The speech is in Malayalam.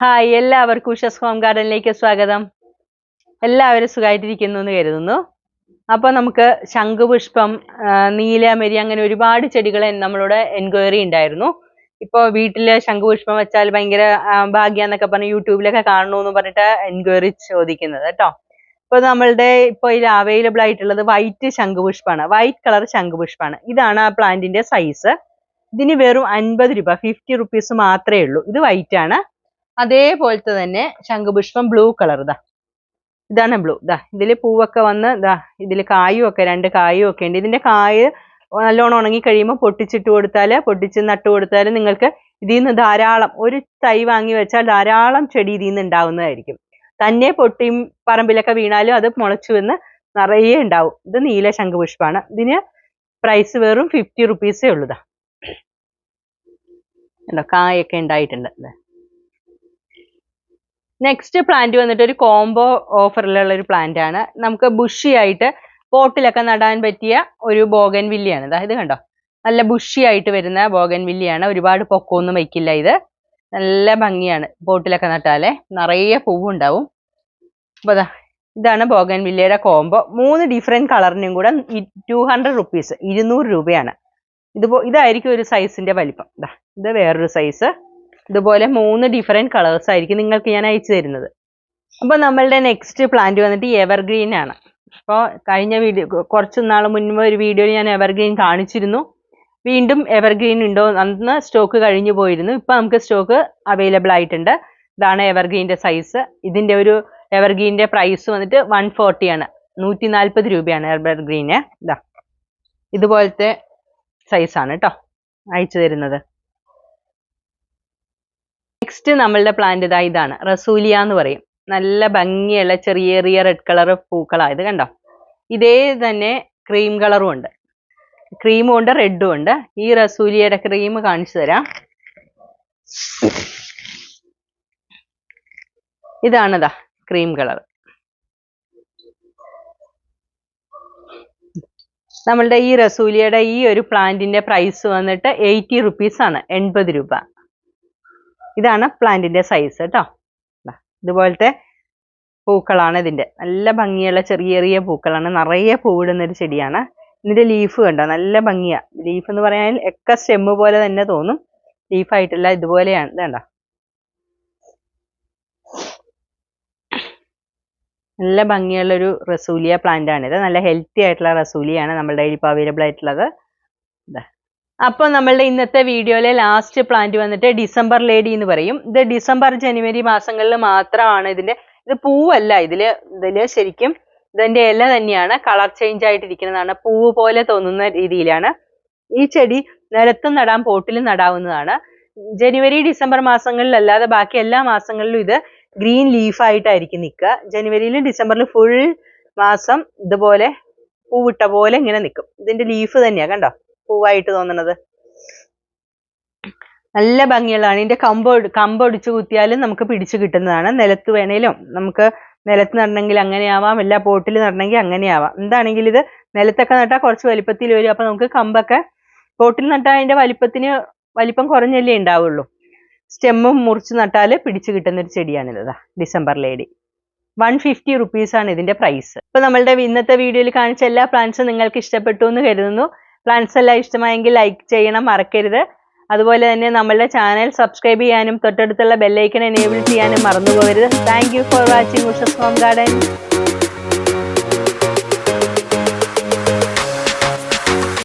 ഹായ്, എല്ലാവർക്കും ഉഷസ് ഹോം ഗാർഡനിലേക്ക് സ്വാഗതം. എല്ലാവരും സുഖമായിട്ടിരിക്കുന്നു എന്ന് കരുതുന്നു. അപ്പോൾ നമുക്ക് ശംഖുപുഷ്പം, നീലമരി അങ്ങനെ ഒരുപാട് ചെടികൾ നമ്മളോട് എൻക്വയറി ഉണ്ടായിരുന്നു. ഇപ്പോൾ വീട്ടിൽ ശംഖുപുഷ്പം വെച്ചാൽ ഭയങ്കര ഭാഗ്യാന്നൊക്കെ പറഞ്ഞ് യൂട്യൂബിലൊക്കെ കാണണമെന്ന് പറഞ്ഞിട്ട് എൻക്വയറി ചോദിക്കുന്നത് കേട്ടോ. ഇപ്പോൾ നമ്മളുടെ ഇപ്പോൾ ഇതിൽ അവൈലബിൾ ആയിട്ടുള്ളത് വൈറ്റ് ശംഖുപുഷ്പമാണ്, വൈറ്റ് കളർ ശംഖുപുഷ്പമാണ്. ഇതാണ് ആ പ്ലാന്റിന്റെ സൈസ്. ഇതിന് വെറും 50 രൂപ, 50 റുപ്പീസ് മാത്രമേ ഉള്ളൂ. ഇത് വൈറ്റ് ആണ്. അതേപോലത്തെ തന്നെ ശംഖുപുഷ്പം ബ്ലൂ കളർ ഇതാണ് ബ്ലൂ. ഇതിൽ പൂവൊക്കെ വന്ന് ഇതിൽ കായും ഒക്കെ 2 കായും ഒക്കെ ഉണ്ട്. ഇതിന്റെ കായ് നല്ലോണം ഉണങ്ങി കഴിയുമ്പോൾ പൊട്ടിച്ച് നട്ടു കൊടുത്താൽ നിങ്ങൾക്ക് ഇതിൽ നിന്ന് ധാരാളം, ഒരു തൈ വാങ്ങി വെച്ചാൽ ധാരാളം ചെടി ഇതിൽ നിന്ന് ഉണ്ടാവുന്നതായിരിക്കും. തന്നെ പൊട്ടിയും പറമ്പിലൊക്കെ വീണാലും അത് മുളച്ചു വന്ന് നിറയെ ഉണ്ടാവും. ഇത് നീല ശംഖുപുഷ്പമാണ്. ഇതിന് പ്രൈസ് വെറും 50 റുപ്പീസേ ഉള്ളൂ. കായൊക്കെ ഉണ്ടായിട്ടുണ്ട്. നെക്സ്റ്റ് പ്ലാന്റ് വന്നിട്ട് ഒരു കോംബോ ഓഫറിലുള്ള ഒരു പ്ലാന്റ് ആണ്. നമുക്ക് ബുഷി ആയിട്ട് പോട്ടിലൊക്കെ നടാൻ പറ്റിയ ഒരു ബോഗൻ വില്ലിയാണ്. ഇത് കണ്ടോ, നല്ല ബുഷി ആയിട്ട് വരുന്ന ബോഗൻ വില്ലിയാണ്. ഒരുപാട് പൊക്കമൊന്നും വയ്ക്കില്ല. ഇത് നല്ല ഭംഗിയാണ്. പോട്ടിലൊക്കെ നട്ടാലേ നിറയെ പൂവുണ്ടാവും. അപ്പോൾ ഇതാണ് ബോഗൻ വില്ലയുടെ കോംബോ. 3 ഡിഫറെന്റ് കളറിനും കൂടെ 200 റുപ്പീസ്, 200 രൂപയാണ്. ഇതായിരിക്കും ഒരു സൈസിന്റെ വലിപ്പം. ഇത് വേറൊരു സൈസ്. ഇതുപോലെ 3 ഡിഫറെന്റ് കളേഴ്സ് ആയിരിക്കും നിങ്ങൾക്ക് ഞാൻ അയച്ചു തരുന്നത്. അപ്പോൾ നമ്മളുടെ നെക്സ്റ്റ് പ്ലാന്റ് വന്നിട്ട് എവർഗ്രീൻ ആണ്. അപ്പോൾ കഴിഞ്ഞ കുറച്ച് നാൾ മുൻപ് ഒരു വീഡിയോയിൽ ഞാൻ എവർഗ്രീൻ കാണിച്ചിരുന്നു. വീണ്ടും എവർഗ്രീൻ ഉണ്ടോ, അന്ന് സ്റ്റോക്ക് കഴിഞ്ഞു പോയിരുന്നു. ഇപ്പൊ നമുക്ക് സ്റ്റോക്ക് അവൈലബിൾ ആയിട്ടുണ്ട്. ഇതാണ് എവർഗ്രീൻ്റെ സൈസ്. ഇതിന്റെ ഒരു എവർഗ്രീൻ്റെ പ്രൈസ് വന്നിട്ട് 140 ആണ്, 140 രൂപയാണ് എവർഗ്രീന്. ഇതുപോലത്തെ സൈസാണ് കേട്ടോ അയച്ചു തരുന്നത്. നെക്സ്റ്റ് നമ്മളുടെ പ്ലാന്റ് ഇതാണ് റസൂലിയ എന്ന് പറയും. നല്ല ഭംഗിയുള്ള ചെറിയ റെഡ് കളർ പൂക്കളാണ്. ഇത് കണ്ടോ, ഇതേ തന്നെ ക്രീം കളറും ഉണ്ട്, ക്രീമും ഉണ്ട് റെഡും ഉണ്ട്. ഈ റസൂലിയയുടെ ക്രീം കാണിച്ചു തരാം. ഇതാണ് ക്രീം കളർ. നമ്മളുടെ ഈ റസൂലിയയുടെ ഈ ഒരു പ്ലാന്റിന്റെ പ്രൈസ് വന്നിട്ട് 80 റുപ്പീസ് ആണ്, 80 രൂപ. ഇതാണ് പ്ലാന്റിന്റെ സൈസ് കേട്ടോ. ഇതുപോലത്തെ പൂക്കളാണ് ഇതിന്റെ. നല്ല ഭംഗിയുള്ള ചെറിയ പൂക്കളാണ്, നിറയെ പൂവിടുന്ന ഒരു ചെടിയാണ്. ഇതിന്റെ ലീഫ് കണ്ടോ, നല്ല ഭംഗിയാ. ലീഫ് എന്ന് പറയാൻ ഒക്കെ സ്റ്റെമ്മ് പോലെ തന്നെ തോന്നും, ലീഫായിട്ടല്ല, ഇതുപോലെയാണ്. ഇത് കണ്ടോ, നല്ല ഭംഗിയുള്ളൊരു റസൂലിയ പ്ലാന്റ് ആണിത്. നല്ല ഹെൽത്തി ആയിട്ടുള്ള റസൂലിയാണ് നമ്മളുടെ കയ്യിൽ ഇപ്പോൾ അവൈലബിൾ ആയിട്ടുള്ളത്. അപ്പോൾ നമ്മളുടെ ഇന്നത്തെ വീഡിയോയിലെ ലാസ്റ്റ് പ്ലാന്റ് വന്നിട്ട് ഡിസംബർ ലേഡി എന്ന് പറയും. ഇത് ഡിസംബർ ജനുവരി മാസങ്ങളിൽ മാത്രമാണ് ഇത് പൂവല്ല. ഇതില് ശരിക്കും ഇതിന്റെ ഇല തന്നെയാണ് കളർ ചേഞ്ച് ആയിട്ടിരിക്കുന്നതാണ്. പൂവ് പോലെ തോന്നുന്ന രീതിയിലാണ്. ഈ ചെടി നിലത്തും നടാം, പോട്ടിലും നടാവുന്നതാണ്. ജനുവരി ഡിസംബർ മാസങ്ങളിലല്ലാതെ ബാക്കി എല്ലാ മാസങ്ങളിലും ഇത് ഗ്രീൻ ലീഫായിട്ടായിരിക്കും നിൽക്കുക. ജനുവരിയിലും ഡിസംബറിലും ഫുൾ മാസം ഇതുപോലെ പൂവിട്ട പോലെ ഇങ്ങനെ നിൽക്കും. ഇതിന്റെ ലീഫ് തന്നെയാ കണ്ടോ പൂവായിട്ട് തോന്നുന്നത്. നല്ല ഭംഗിയുള്ളതാണ്. ഇതിന്റെ കമ്പൊടിച്ച് കുത്തിയാലും നമുക്ക് പിടിച്ചു കിട്ടുന്നതാണ്. നിലത്ത് വേണേലും നമുക്ക് നിലത്ത് നടണമെങ്കിൽ അങ്ങനെയാവാം, എല്ലാ പോട്ടിൽ നടണമെങ്കിൽ അങ്ങനെയാവാം. എന്താണെങ്കിലും ഇത് നിലത്തൊക്കെ നട്ടാൽ കുറച്ച് വലിപ്പത്തിൽ വരും. അപ്പൊ നമുക്ക് കമ്പൊക്കെ പോട്ടിൽ നട്ടാൽ അതിന്റെ വലിപ്പം കുറഞ്ഞല്ലേ ഉണ്ടാവുള്ളൂ. സ്റ്റെമ്മും മുറിച്ച് നട്ടാൽ പിടിച്ചു കിട്ടുന്ന ഒരു ചെടിയാണിത്. ഡിസംബർ ലേഡി 150 റുപ്പീസ് ആണ് ഇതിന്റെ പ്രൈസ്. ഇപ്പൊ നമ്മളുടെ ഇന്നത്തെ വീഡിയോയിൽ കാണിച്ച എല്ലാ പ്ലാന്റ്സും നിങ്ങൾക്ക് ഇഷ്ടപ്പെട്ടു എന്ന് കരുതുന്നു. പ്ലാന്റ്സ് എല്ലാം ഇഷ്ടമായെങ്കിൽ ലൈക്ക് ചെയ്യണം, മറക്കരുത്. അതുപോലെ തന്നെ നമ്മളുടെ ചാനൽ സബ്സ്ക്രൈബ് ചെയ്യാനും തൊട്ടടുത്തുള്ള ബെല്ലൈക്കൺ എനേബിൾ ചെയ്യാനും മറന്നു പോകരുത്. Thank you for watching Ushas home garden.